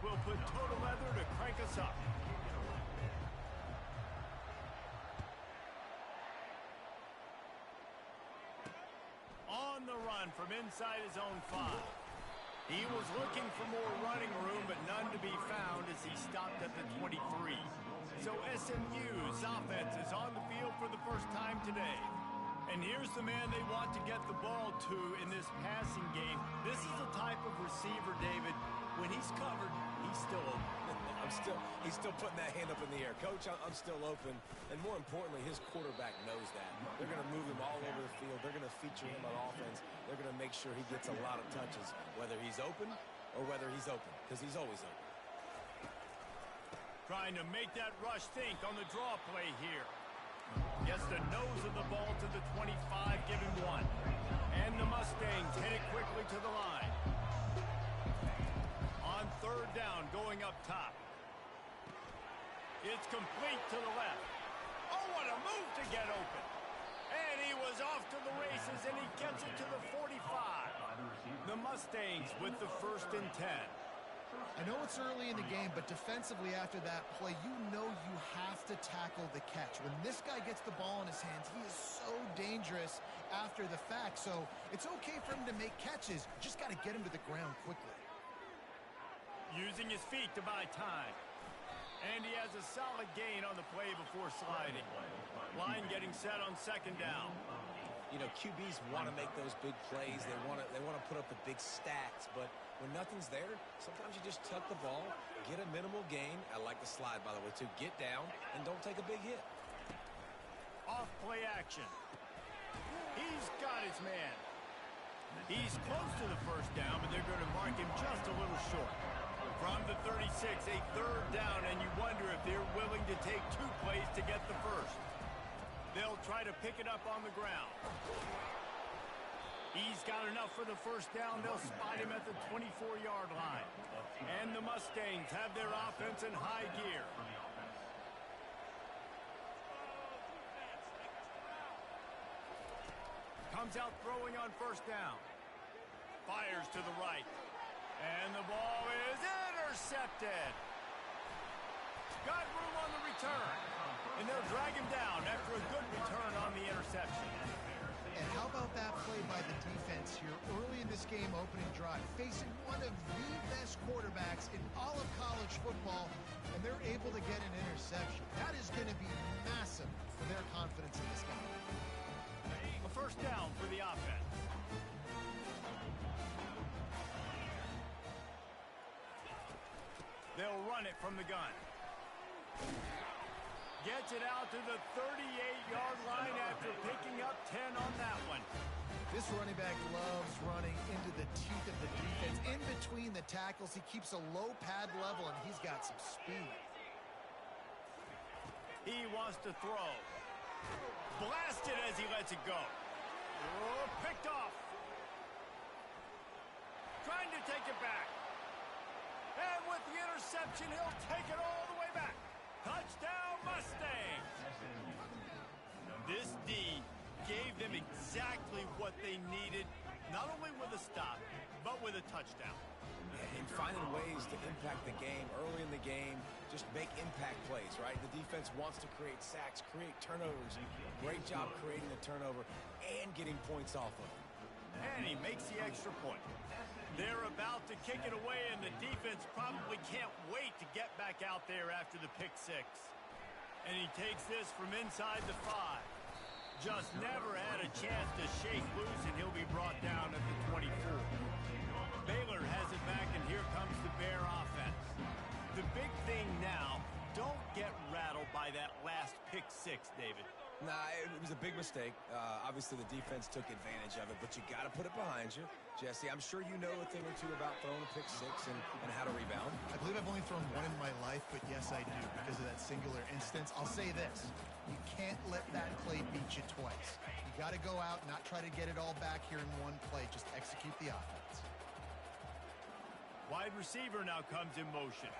will put total leather to crank us up. On the run from inside his own 5. He was looking for more running room, but none to be found as he stopped at the 23. So SMU's offense is on the field for the first time today. And here's the man they want to get the ball to in this passing game. This is the type of receiver, David, when he's covered, he's still open. He's still putting that hand up in the air. Coach, I'm still open. And more importantly, his quarterback knows that. They're going to move him all over the field. They're going to feature him on offense. They're going to make sure he gets a lot of touches, whether he's open or whether he's open, because he's always open. Trying to make that rush think on the draw play here. Gets the nose of the ball to the 25, give him 1. And the Mustangs hit it quickly to the line. On 3rd down, going up top. It's complete to the left. Oh, what a move to get open. And he was off to the races, and he gets it to the 45. The Mustangs with the 1st and 10. I know it's early in the game, but defensively after that play, you know you have to tackle the catch. When this guy gets the ball in his hands, he is so dangerous after the fact. So it's okay for him to make catches. Just got to get him to the ground quickly. Using his feet to buy time. And he has a solid gain on the play before sliding. Line getting set on 2nd down. You know, QBs want to make those big plays. They want to put up the big stats. But when nothing's there, sometimes you just tuck the ball, get a minimal gain. I like the slide, by the way, too. Get down and don't take a big hit. Off play action. He's got his man. He's close to the 1st down, but they're going to mark him just a little short. From the 36, a 3rd down, and you wonder if they're willing to take 2 plays to get the 1st. They'll try to pick it up on the ground. He's got enough for the 1st down. They'll spot him at the 24-yard line. And the Mustangs have their offense in high gear. Comes out throwing on 1st down. Fires to the right. And the ball is intercepted. Got room on the return. And they'll drag him down after a good return on the interception. And how about that play by the defense here early in this game opening drive, facing one of the best quarterbacks in all of college football, and they're able to get an interception. That is going to be massive for their confidence in this game. A 1st down for the offense. They'll run it from the gun. Gets it out to the 38-yard line after picking up 10 on that one. This running back loves running into the teeth of the defense. In between the tackles, he keeps a low pad level, and he's got some speed. He wants to throw. Blasted as he lets it go. Oh, picked off. Trying to take it back. And with the interception, he'll take it all the way back. Touchdown, Mustangs! This D gave them exactly what they needed, not only with a stop, but with a touchdown. And finding ways to impact the game early in the game, just make impact plays, right? The defense wants to create sacks, create turnovers. Great job creating the turnover and getting points off of it. And he makes the extra point. They're about to kick it away, and the defense probably can't wait to get back out there after the pick 6. And he takes this from inside the 5. Just never had a chance to shake loose, and he'll be brought down at the 24. Baylor has it back, and here comes the Bear offense. The big thing now, don't get rattled by that last pick 6, David. Nah, it was a big mistake. Obviously, the defense took advantage of it, but you got to put it behind you. Jesse, I'm sure you know a thing or two about throwing a pick 6 and how to rebound. I believe I've only thrown one in my life, but yes, I do, because of that singular instance. I'll say this. You can't let that play beat you twice. You got to go out, not try to get it all back here in one play. Just execute the offense. Wide receiver now comes in motion.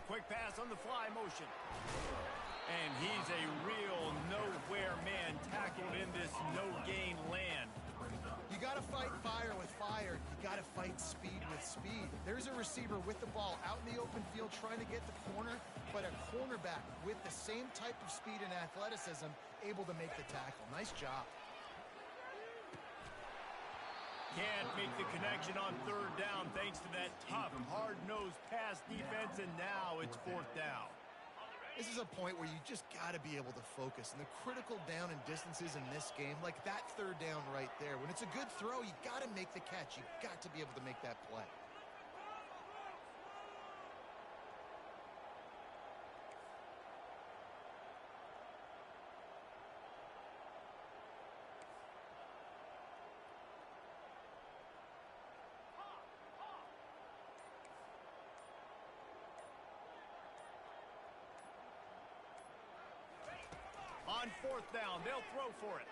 Quick pass on the fly motion. And he's a real nowhere man tackled in this no-gain land. You got to fight fire with fire. You got to fight speed with speed. There's a receiver with the ball out in the open field trying to get the corner, but a cornerback with the same type of speed and athleticism able to make the tackle. Nice job. Can't make the connection on third down thanks to that tough, hard-nosed pass defense, and now it's fourth down. This is a point where you just got to be able to focus. And the critical down and distances in this game, like that third down right there, when it's a good throw, you got to make the catch. You got to be able to make that play. On fourth down, they'll throw for it.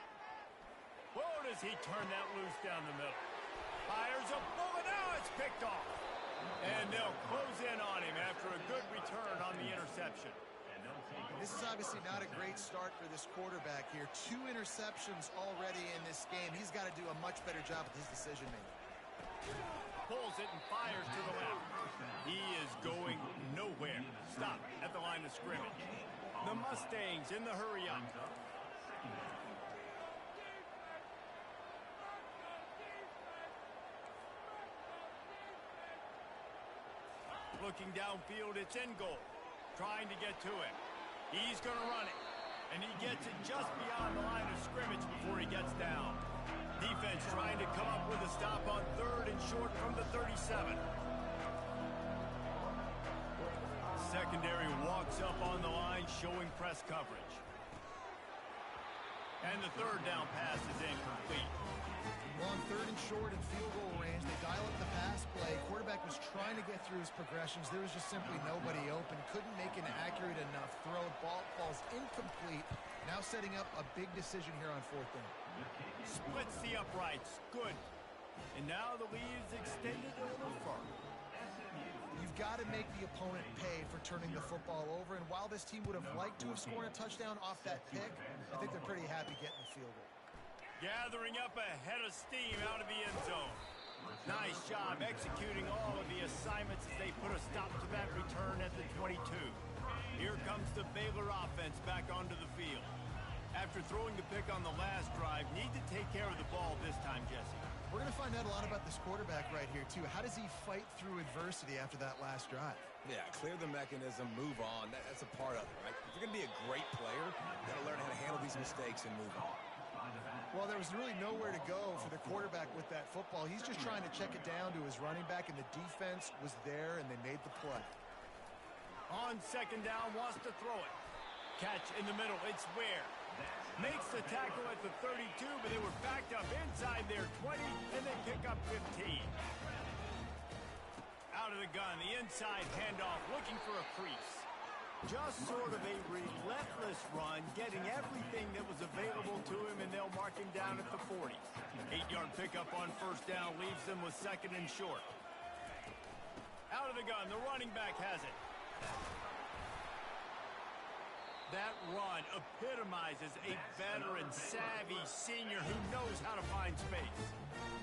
Whoa, does he turn that loose down the middle. Fires a bullet, now it's picked off. And they'll close in on him after a good return on the interception. This is obviously not a great start for this quarterback here. 2 interceptions already in this game. He's got to do a much better job with his decision-making. Pulls it and fires to the left. He is going nowhere. Stop at the line of scrimmage. The Mustangs in the hurry-up. Looking downfield, it's in goal. Trying to get to it. He's going to run it. And he gets it just beyond the line of scrimmage before he gets down. Defense trying to come up with a stop on third and short from the 37. Secondary walks up on the line, showing press coverage. And the third down pass is incomplete. Well, on third and short and field goal range, they dial up the pass play. Quarterback was trying to get through his progressions. There was just simply nobody open. Couldn't make an accurate enough throw. Ball falls incomplete. Now setting up a big decision here on fourth down. Splits the uprights. Good. And now the lead is extended a little further. You've got to make the opponent pay for turning the football over. And while this team would have liked to have scored a touchdown off that pick, I think they're pretty happy getting the field goal. Gathering up a head of steam out of the end zone. Nice job executing all of the assignments as they put a stop to that return at the 22. Here comes the Baylor offense back onto the field. After throwing the pick on the last drive, need to take care of the ball this time, Jesse. We're going to find out a lot about this quarterback right here, too. How does he fight through adversity after that last drive? Yeah, clear the mechanism, move on. That's a part of it, right? If you're going to be a great player, you got to learn how to handle these mistakes and move on. Well, there was really nowhere to go for the quarterback with that football. He's just trying to check it down to his running back, and the defense was there, and they made the play. On second down, wants to throw it. Catch in the middle, it's Ware. Makes the tackle at the 32, but they were backed up inside their 20, and they pick up 15. Out of the gun, the inside handoff, looking for a crease. Just sort of a relentless run, getting everything that was available to him, and they'll mark him down at the 40. 8-yard pickup on first down leaves them with second and short. Out of the gun, the running back has it. That run epitomizes a veteran, savvy senior who knows how to find space.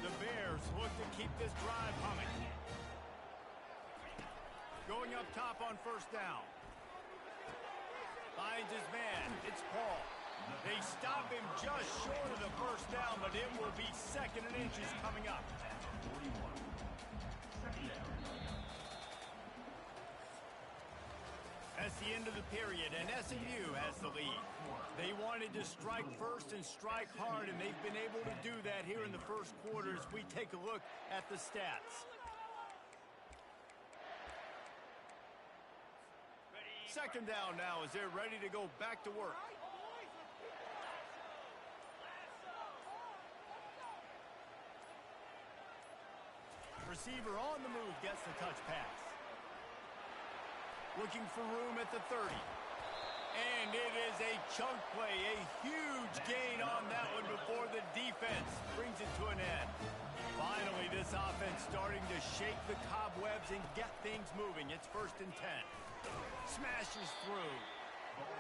The Bears look to keep this drive humming. Going up top on first down. Finds his man. It's Paul. They stop him just short of the first down, but it will be second and inches coming up. That's the end of the period, and SMU has the lead. They wanted to strike first and strike hard, and they've been able to do that here in the first quarter as we take a look at the stats. Second down now as they're ready to go back to work. Receiver on the move gets the touch pass. Looking for room at the 30. And it is a chunk play, a huge gain on that one before the defense brings it to an end. Finally, this offense starting to shake the cobwebs and get things moving. It's 1st and 10. Smashes through.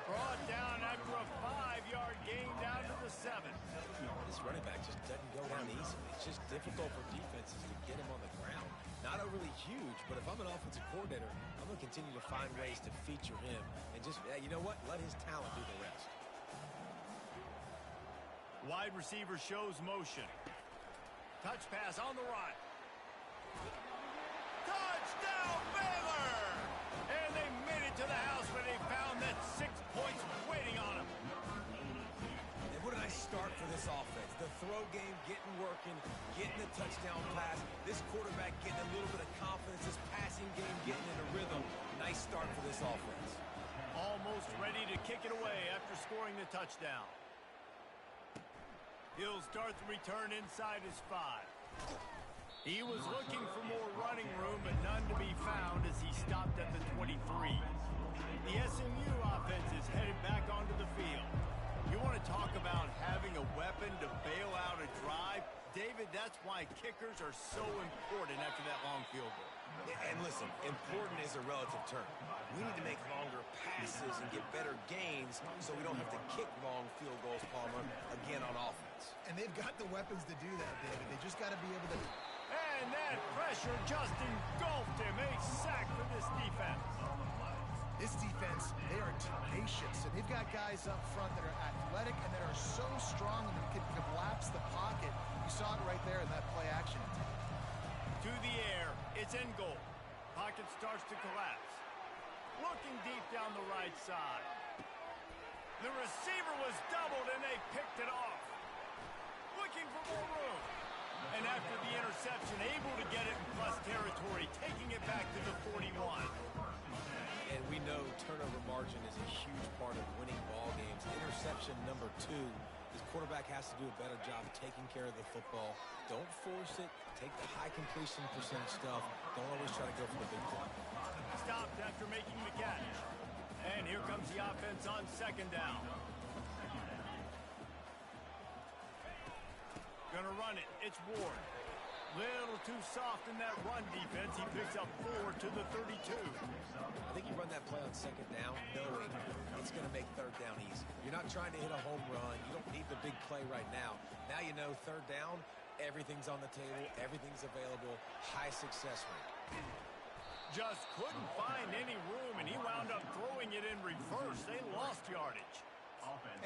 Brought down after a 5-yard gain down to the 7. This running back just doesn't go down easily. It's just difficult for defenses to get him on the ground. Not overly huge, but if I'm an offensive coordinator, I'm going to continue to find ways to feature him and just, you know what, let his talent do the rest. Wide receiver shows motion. Touch pass on the run. Touchdown, Baylor! And they made it to the house when they found that 6 points waiting on them. And what a nice start for this offense. The throw game getting working, getting the touchdown pass. This quarterback getting a little bit of confidence. This passing game getting in a rhythm. Nice start for this offense. Almost ready to kick it away after scoring the touchdown. He'll start the return inside his 5. He was looking for more running room, but none to be found as he stopped at the 23. The SMU offense is headed back onto the field. You want to talk about having a weapon to bail out a drive? David, that's why kickers are so important after that long field goal. And listen, important is a relative term. We need to make longer passes and get better gains so we don't have to kick long field goals, Palmer, again on offense. And they've got the weapons to do that, David. They just got to be able to... And that pressure just engulfed him. A sack for this defense. This defense, they are tenacious, and they've got guys up front that are athletic and that are so strong and that can collapse the pocket. You saw it right there in that play action. To the air, it's in goal. Pocket starts to collapse. Looking deep down the right side. The receiver was doubled and they picked it off. Looking for more room. And after the interception, able to get it in plus territory, taking it back to the 41. And we know turnover margin is a huge part of winning ball games. Interception number 2. This quarterback has to do a better job taking care of the football. Don't force it. Take the high completion percentage stuff. Don't always try to go for the big play. Stopped after making the catch. And here comes the offense on second down. Gonna run it. It's Ward. Little too soft in that run defense. He picks up 4 to the 32. I think you run that play on second down knowing it's going to make third down easy. You're not trying to hit a home run. You don't need the big play right now. Now you know third down, everything's on the table, everything's available, high success rate. Just couldn't find any room, and he wound up throwing it in reverse. They lost yardage.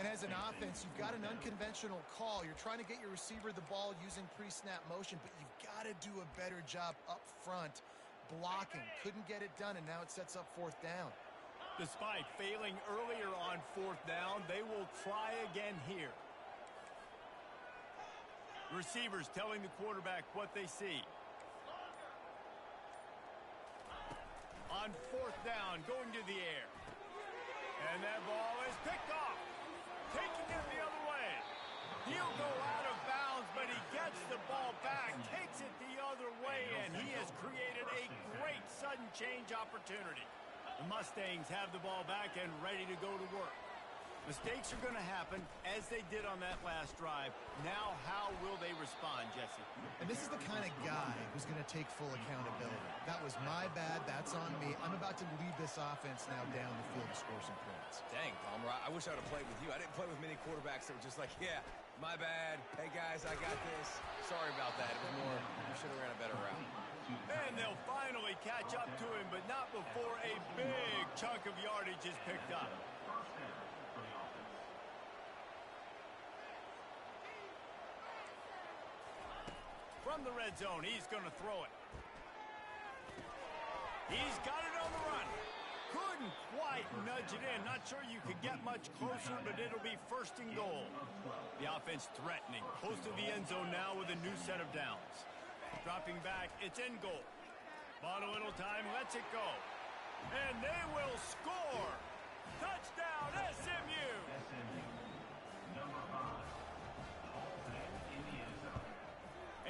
And as an offense, you've got an unconventional call. You're trying to get your receiver the ball using pre-snap motion, but you've got to do a better job up front blocking. Couldn't get it done, and now it sets up fourth down. Despite failing earlier on fourth down, they will try again here. Receivers telling the quarterback what they see. On fourth down, going to the air. And that ball is picked off. Taking it the other way. He'll go out of bounds, but he gets the ball back, takes it the other way, and he has created a great sudden change opportunity. The Mustangs have the ball back and ready to go to work. Mistakes are going to happen, as they did on that last drive. Now, how will they respond, Jesse? And this is the kind of guy who's going to take full accountability. That was my bad. That's on me. I'm about to lead this offense now down the field to score some points. Dang, Palmer, I wish I would have played with you. I didn't play with many quarterbacks that were just like, yeah, my bad. Hey, guys, I got this. Sorry about that. It was more, we should have ran a better route. And they'll finally catch up to him, but not before a big chunk of yardage is picked up. From the red zone, he's going to throw it. He's got it on the run. Couldn't quite nudge it in. Not sure you could get much closer, but it'll be first and goal. The offense threatening. Close to the end zone now with a new set of downs. Dropping back, it's in goal. Bought a little time, lets it go. And they will score. Touchdown, SMU.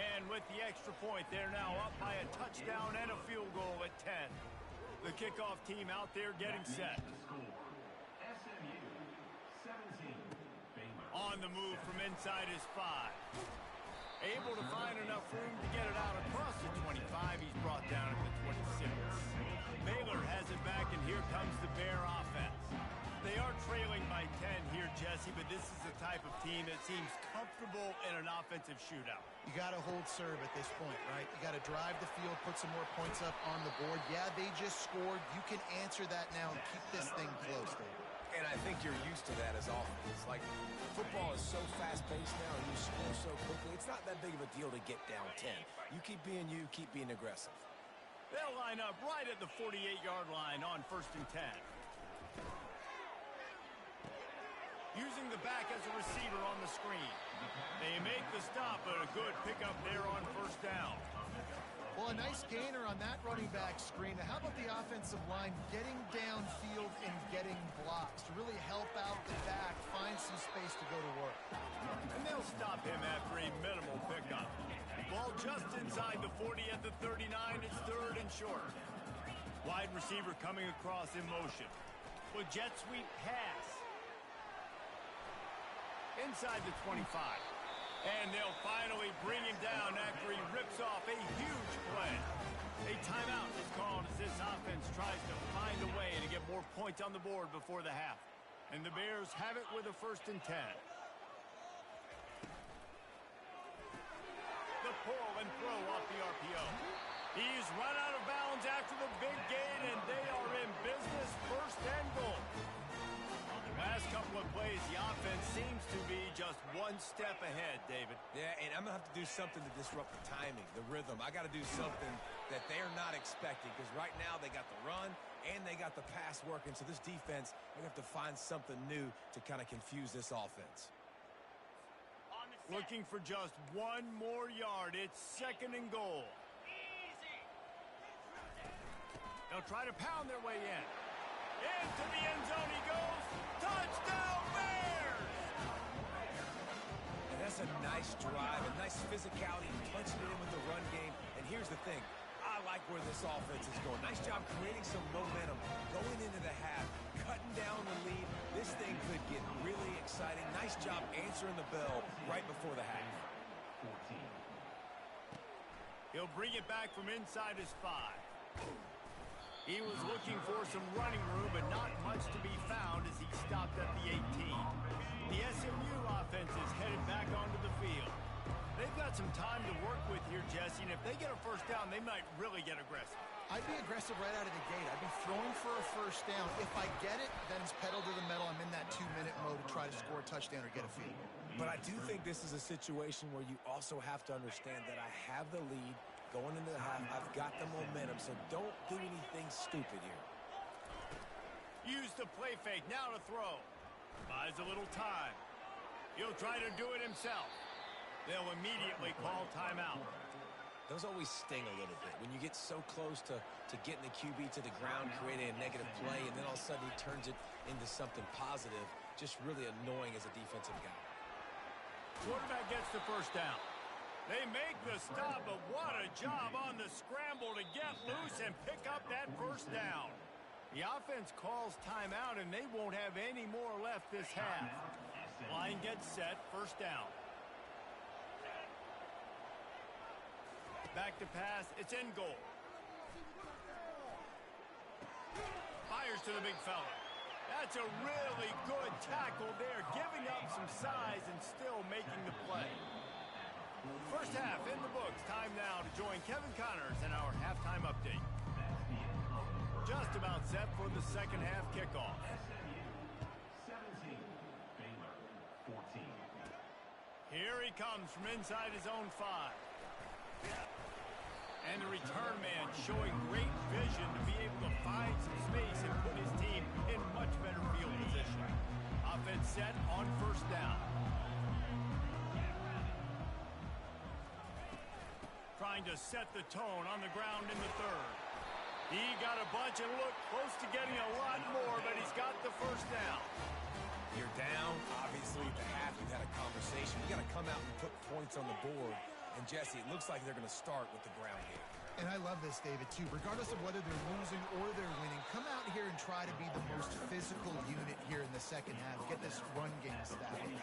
And with the extra point, they're now up by a touchdown and a field goal at 10. The kickoff team out there getting set. On the move from inside his 5. Able to find enough room to get it out across the 25. He's brought down at the 26. Baylor has it back, and here comes the Bear offense. They are Jesse, but this is the type of team that seems comfortable in an offensive shootout. You got to hold serve at this point, right? You got to drive the field, put some more points up on the board. Yeah, they just scored. You can answer that now and keep this thing close, David. And I think you're used to that as offense. Like, football is so fast-paced now and you score so quickly, it's not that big of a deal to get down 10. You keep being you, keep being aggressive. They'll line up right at the 48-yard line on 1st and 10. Using the back as a receiver on the screen. They make the stop, but a good pickup there on 1st down. Well, a nice gainer on that running back screen. Now, how about the offensive line getting downfield and getting blocks to really help out the back, find some space to go to work? And they'll stop him after a minimal pickup. Ball just inside the 40 at the 39. It's 3rd and short. Wide receiver coming across in motion. With jet sweep pass. Inside the 25. And they'll finally bring him down after he rips off a huge play. A timeout is called as this offense tries to find a way to get more points on the board before the half. And the Bears have it with a 1st and 10. The pull and throw off the RPO. He's run out of bounds after the big gain, and they are in business. 1st and goal. Last couple of plays, the offense seems to be just one step ahead, David. Yeah, and I'm going to have to do something to disrupt the timing, the rhythm. I got to do something that they're not expecting because right now they got the run and they got the pass working. So this defense, they have to find something new to kind of confuse this offense. Looking for just one more yard. It's 2nd and goal. They'll try to pound their way in. Into the end zone he goes. Touchdown, Bears! And that's a nice drive, a nice physicality, punching it in with the run game. And here's the thing. I like where this offense is going. Nice job creating some momentum, going into the half, cutting down the lead. This thing could get really exciting. Nice job answering the bell right before the half. He'll bring it back from inside his 5. He was looking for some running room, but not much to be found as he stopped at the 18. The SMU offense is headed back onto the field. They've got some time to work with here, Jesse, and if they get a 1st down, they might really get aggressive. I'd be aggressive right out of the gate. I'd be throwing for a 1st down. If I get it, then it's pedal to the metal. I'm in that 2-minute mode to try to score a touchdown or get a field. But I do think this is a situation where you also have to understand that I have the lead. Going into the half, I've got the momentum, so don't do anything stupid here. Use the play fake, now to throw. Buys a little time. He'll try to do it himself. They'll immediately call timeout. Those always sting a little bit. When you get so close to getting the QB to the ground, creating a negative play, and then all of a sudden he turns it into something positive, just really annoying as a defensive guy. Quarterback gets the 1st down. They make the stop, but what a job on the scramble to get loose and pick up that 1st down. The offense calls timeout, and they won't have any more left this half. Line gets set, 1st down. Back to pass, it's in goal. Fires to the big fella. That's a really good tackle there, giving up some size and still making the play. 1st half in the books. Time now to join Kevin Connors in our halftime update. Just about set for the 2nd half kickoff. 17, Baylor, 14. Here he comes from inside his own 5. And the return man showing great vision to be able to find some space and put his team in much better field position. Offense set on 1st down. Trying to set the tone on the ground in the 3rd. He got a bunch and looked close to getting a lot more, but he's got the 1st down. You're down. Obviously, at the half, you had a conversation. You got to come out and put points on the board. And, Jesse, it looks like they're going to start with the ground game. And I love this, David, too. Regardless of whether they're losing or they're winning, come out here and try to be the most physical unit here in the 2nd half. Get this run game started.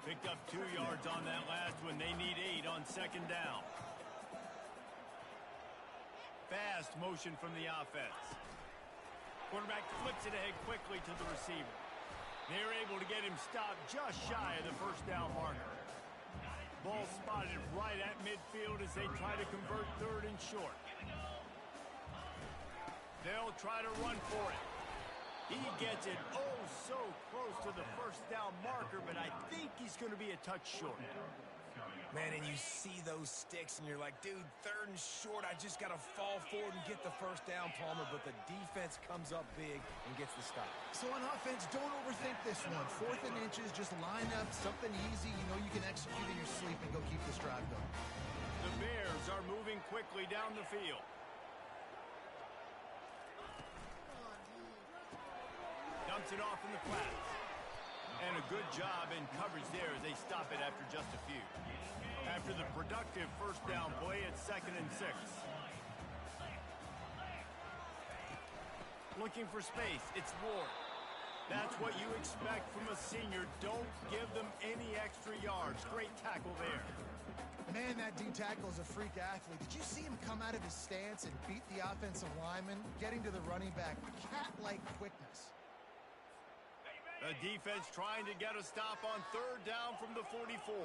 Picked up 2 yards on that last one. They need 8 on 2nd down. Fast motion from the offense. Quarterback flips it ahead quickly to the receiver. They're able to get him stopped just shy of the first down marker. Ball spotted right at midfield as they try to convert third and short. They'll try to run for it. He gets it oh so close to the first down marker, but I think he's going to be a touch short. Man, and you see those sticks, and you're like, dude, third and short, I just got to fall forward and get the first down, Palmer, but the defense comes up big and gets the stop. So on offense, don't overthink this one. 4th and inches, just line up, something easy. You know you can execute in your sleep and go keep this drive going. The Bears are moving quickly down the field. Dumps it off in the flats. And a good job in coverage there as they stop it after just a few. After the productive first down play, it's 2nd and 6. Looking for space, it's Ward. That's what you expect from a senior. Don't give them any extra yards. Great tackle there. Man, that D tackle is a freak athlete. Did you see him come out of his stance and beat the offensive lineman, getting to the running back? Cat-like quickness. The defense trying to get a stop on 3rd down from the 44.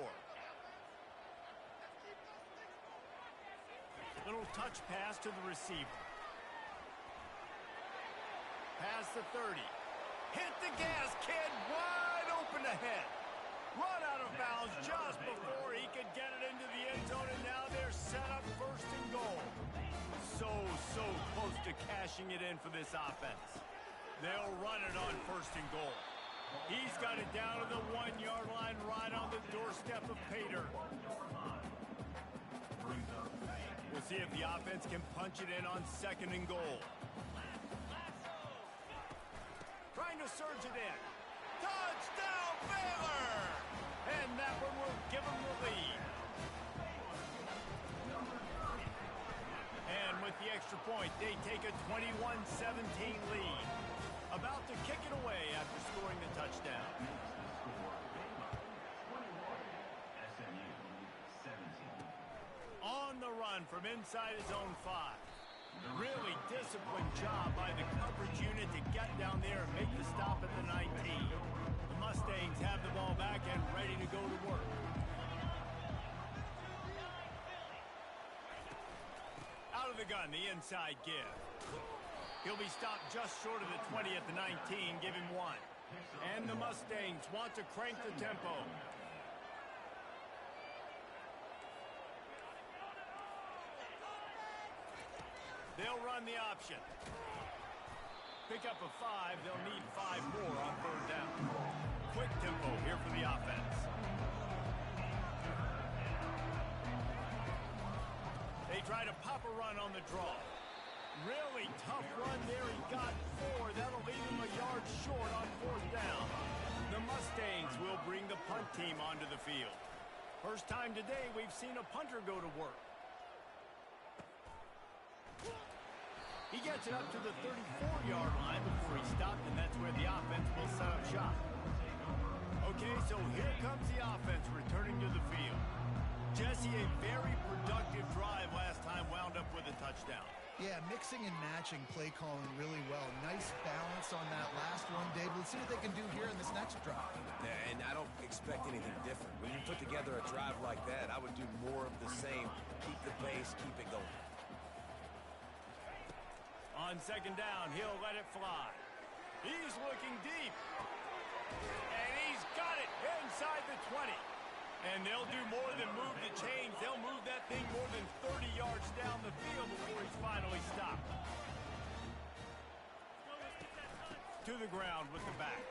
Little touch pass to the receiver. Pass the 30. Hit the gas, kid. Wide open ahead. Run out of bounds just before he could get it into the end zone, and now they're set up 1st and goal. So close to cashing it in for this offense. They'll run it on 1st and goal. He's got it down to the 1-yard line right on the doorstep of Pater. We'll see if the offense can punch it in on 2nd and goal. Trying to surge it in. Touchdown, Baylor! And that one will give them the lead. And with the extra point, they take a 21-17 lead. About to kick it away after scoring the touchdown. On the run from inside his own 5. Really disciplined job by the coverage unit to get down there and make the stop at the 19. The Mustangs have the ball back and ready to go to work. Out of the gun, the inside give. He'll be stopped just short of the 20 at the 19, give him 1. And the Mustangs want to crank the tempo. They'll run the option. Pick up a 5, they'll need 5 more on 3rd down. Quick tempo here for the offense. They try to pop a run on the draw. Really tough run there. He got 4. That'll leave him a yard short on 4th down. The Mustangs will bring the punt team onto the field. First time today we've seen a punter go to work. He gets it up to the 34-yard line before he stopped, and that's where the offense will set up shop. Okay, so here comes the offense returning to the field. Jesse, a very productive drive last time, wound up with a touchdown. Yeah, mixing and matching play calling really well. Nice balance on that last one, Dave. Let's see what they can do here in this next drive. Yeah, and I don't expect anything different. When you put together a drive like that, I would do more of the same. Keep the pace, keep it going. On 2nd down, he'll let it fly. He's looking deep. And he's got it inside the 20. And they'll do more than move the chains. They'll move that thing more than 30 yards down the field before he's finally stopped. To the ground with the back.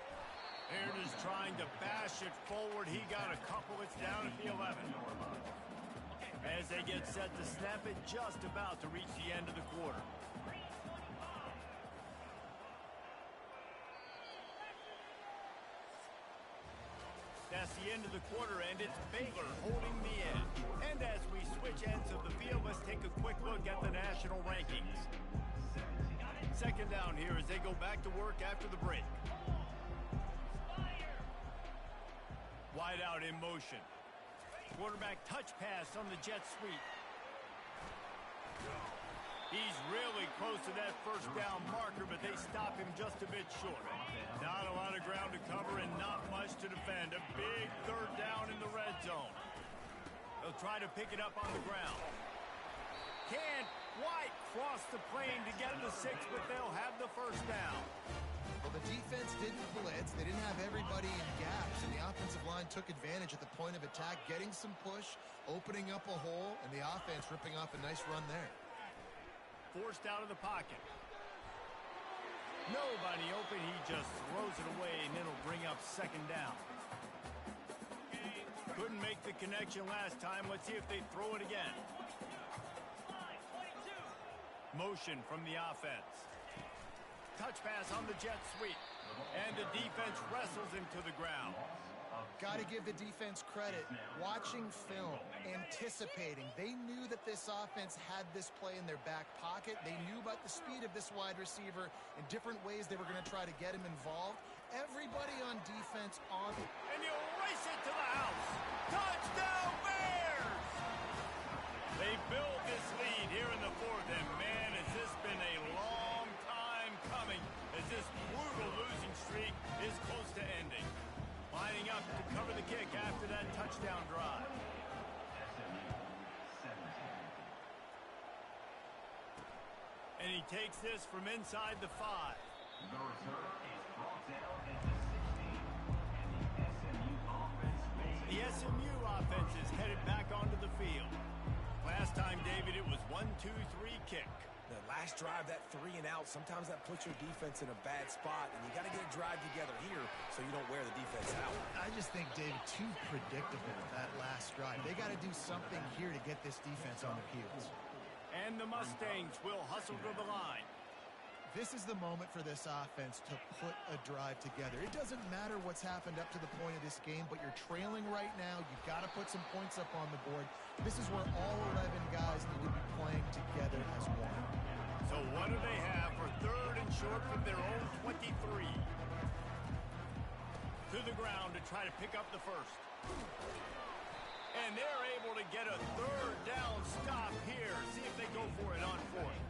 Aaron is trying to bash it forward. He got a couple. It's down at the 11. As they get set to snap it, just about to reach the end of the quarter. That's the end of the quarter, and it's Baylor holding the end. And as we switch ends of the field, let's take a quick look at the national rankings. 2nd down here as they go back to work after the break. Wide out in motion. Quarterback touch pass on the jet sweep. He's really close to that first down marker, but they stop him just a bit short. Not a lot of ground to cover and not much to defend. A big third down in the red zone. They'll try to pick it up on the ground. Can't quite cross the plane to get to 6, but they'll have the first down. Well, the defense didn't blitz. They didn't have everybody in gaps, and the offensive line took advantage at the point of attack, getting some push, opening up a hole, and the offense ripping off a nice run there. Forced out of the pocket. Nobody open. He just throws it away, and it'll bring up second down. Couldn't make the connection last time. Let's see if they throw it again. Motion from the offense. Touch pass on the jet sweep. And the defense wrestles him to the ground. Got to give the defense credit. Watching film, anticipating. They knew that this offense had this play in their back pocket. They knew about the speed of this wide receiver and different ways they were going to try to get him involved. Everybody on defense on. And you race it to the house. Touchdown Bears! They build this lead here in the fourth, and man, has this been a long time coming as this brutal losing streak is close to ending. Lining up to cover the kick after that touchdown drive. And he takes this from inside the 5. The return is brought down at the 16. And the SMU offense The SMU offense is headed back onto the field. Last time, David, it was 1-2-3 kick. The last drive, that 3 and out, sometimes that puts your defense in a bad spot, and you got to get a drive together here so you don't wear the defense out. I just think, David, too predictable that last drive. They got to do something here to get this defense on their heels. And the Mustangs will hustle to the line. This is the moment for this offense to put a drive together. It doesn't matter what's happened up to the point of this game, but you're trailing right now. You've got to put some points up on the board. This is where all 11 guys need to be playing together as one. So what do they have for third and short from their own 23? To the ground to try to pick up the first. And they're able to get a third down stop here. See if they go for it on fourth.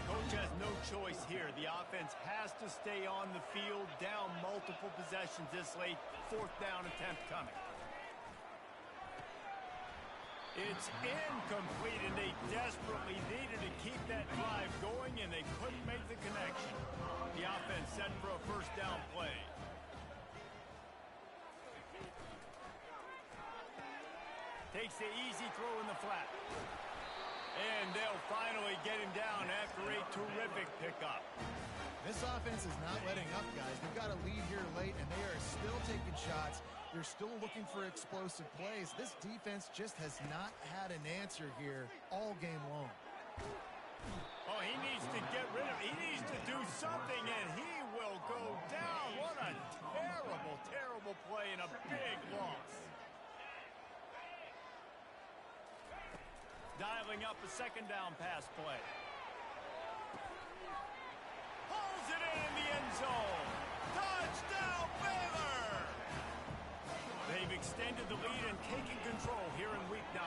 Coach has no choice here. The offense has to stay on the field, down multiple possessions this late. Fourth down attempt coming. It's incomplete, and they desperately needed to keep that drive going, and they couldn't make the connection. The offense set for a first down play. Takes the easy throw in the flat. And they'll finally get him down after a terrific pickup. This offense is not letting up, guys. They've got a lead here late, and they are still taking shots. They're still looking for explosive plays. This defense just has not had an answer here all game long. Oh, he needs to get rid of it. He needs to do something, and he will go down. What a terrible, terrible play and a big loss. Dialing up a second down pass play. Pulls it in the end zone. Touchdown, Baylor! They've extended the lead and taken control here in week 9.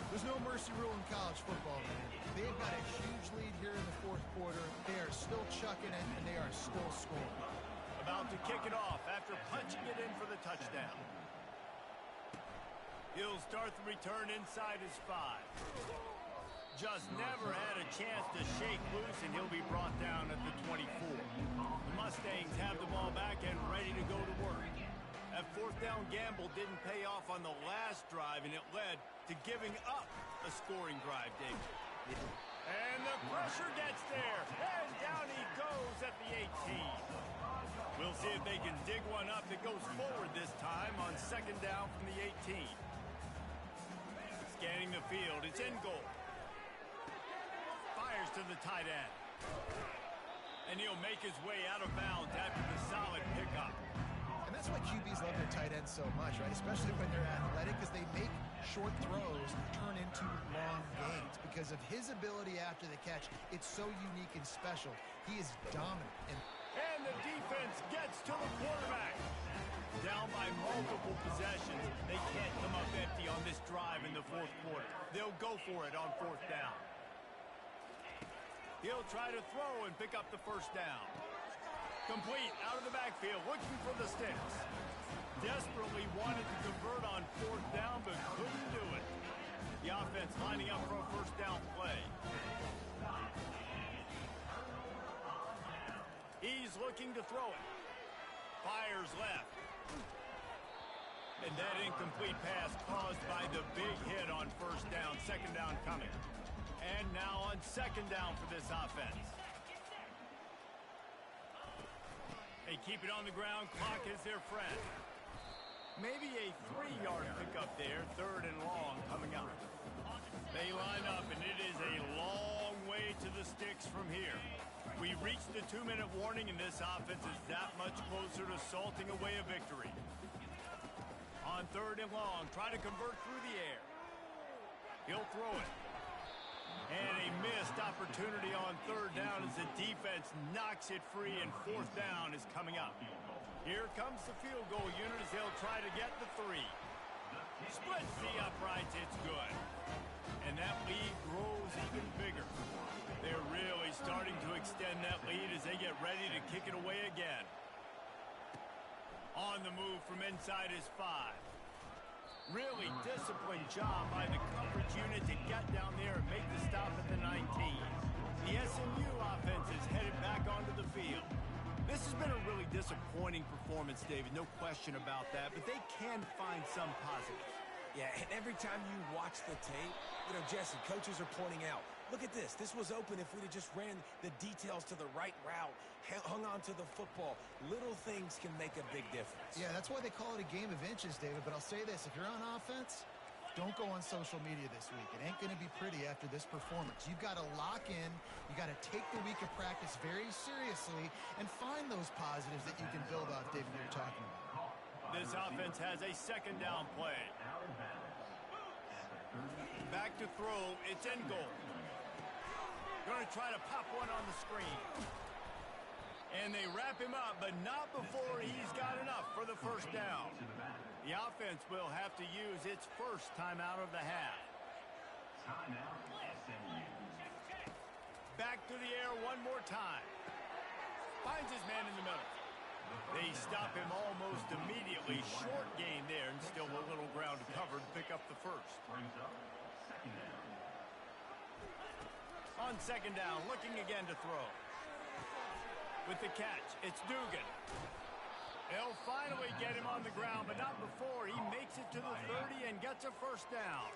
There's no mercy rule in college football, man. They've got a huge lead here in the fourth quarter. They are still chucking it, and they are still scoring. About to kick it off after punching it in for the touchdown. He'll start the return inside his 5. Just never had a chance to shake loose, and he'll be brought down at the 24. The Mustangs have the ball back and ready to go to work. That fourth down gamble didn't pay off on the last drive, and it led to giving up a scoring drive, David. And the pressure gets there, and down he goes at the 18. We'll see if they can dig one up that goes forward this time on second down from the 18. Scanning the field, it's in goal. Fires to the tight end. And he'll make his way out of bounds after the solid pickup. And that's why QBs love their tight ends so much, right? Especially when they're athletic, because they make short throws turn into long gains. Because of his ability after the catch, it's so unique and special. He is dominant. And the defense gets to the quarterback. Down by multiple possessions. They can't come up empty on this drive in the fourth quarter. They'll go for it on fourth down. He'll try to throw and pick up the first down. Complete out of the backfield, looking for the sticks. Desperately wanted to convert on fourth down, but couldn't do it. The offense lining up for a first down play. He's looking to throw it. Fires left. And that incomplete pass caused by the big hit on first down. Second down coming. And now on second down for this offense. They keep it on the ground. Clock is their friend. Maybe a 3-yard pickup there. Third and long coming up. They line up, and it is a long way to the sticks from here. We reached the 2-minute warning, and this offense is that much closer to salting away a victory. On third and long, try to convert through the air. He'll throw it. And a missed opportunity on third down as the defense knocks it free, and fourth down is coming up. Here comes the field goal unit as they'll try to get the 3. Splits the uprights, it's good. And that lead grows even bigger. They're really starting to extend that lead as they get ready to kick it away again. On the move from inside his 5. Really disciplined job by the coverage unit to get down there and make the stop at the 19. The SMU offense is headed back onto the field. This has been a really disappointing performance, David, no question about that, but they can find some positives. Yeah, and every time you watch the tape, Jesse, coaches are pointing out, look at this. This was open if we'd have just ran the details to the right route, hung on to the football. Little things can make a big difference. Yeah, that's why they call it a game of inches, David. But I'll say this, if you're on offense, don't go on social media this week. It ain't going to be pretty after this performance. You've got to lock in. You got to take the week of practice very seriously and find those positives that you can build off, David, that you're talking about. This offense has a second down play. Back to throw. It's in goal. Going to try to pop one on the screen. And they wrap him up, but not before he's got enough for the first down. The offense will have to use its first timeout of the half. Timeout, SMU. Back to the air one more time. Finds his man in the middle. They stop him almost immediately. Short gain there, and still a little ground to cover to pick up the first. Brings up second down. On second down, looking again to throw. With the catch, it's Dugan. They'll finally get him on the ground, but not before he makes it to the 30 and gets a first down.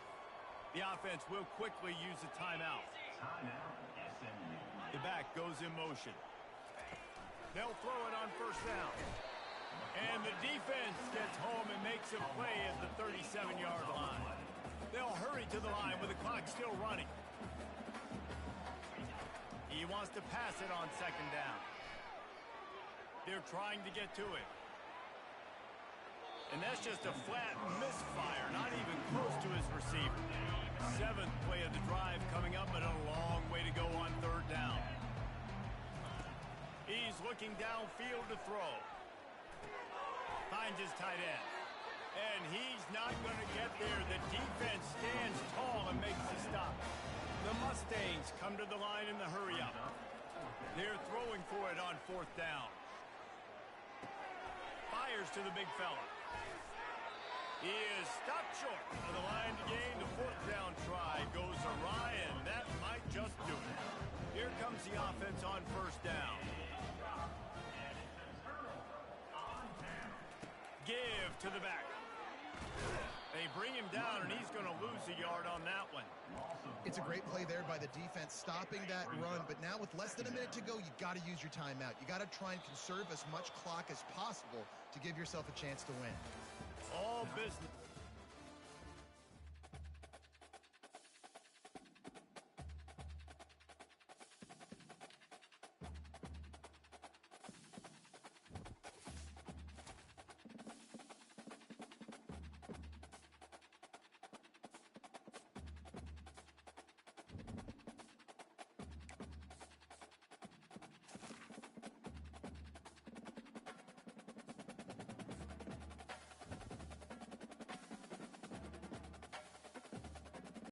The offense will quickly use a timeout. Timeout, SMU. The back goes in motion. They'll throw it on first down. And the defense gets home and makes a play at the 37-yard line. They'll hurry to the line with the clock still running. He wants to pass it on second down. They're trying to get to it. And that's just a flat misfire, not even close to his receiver. 7th play of the drive coming up, but a long way to go on third down. He's looking downfield to throw. Finds his tight end. And he's not going to get there. The defense stands tall and makes the stop. The Mustangs come to the line in the hurry-up. They're throwing for it on fourth down. Fires to the big fella. He is stopped short of the line to gain. The fourth down try goes awry, and that might just do it. Here comes the offense on first down. Give to the back. They bring him down, and he's going to lose a yard on that one. It's a great play there by the defense, stopping that run. But now with less than a minute to go, you got to use your timeout. You got to try and conserve as much clock as possible to give yourself a chance to win. All business.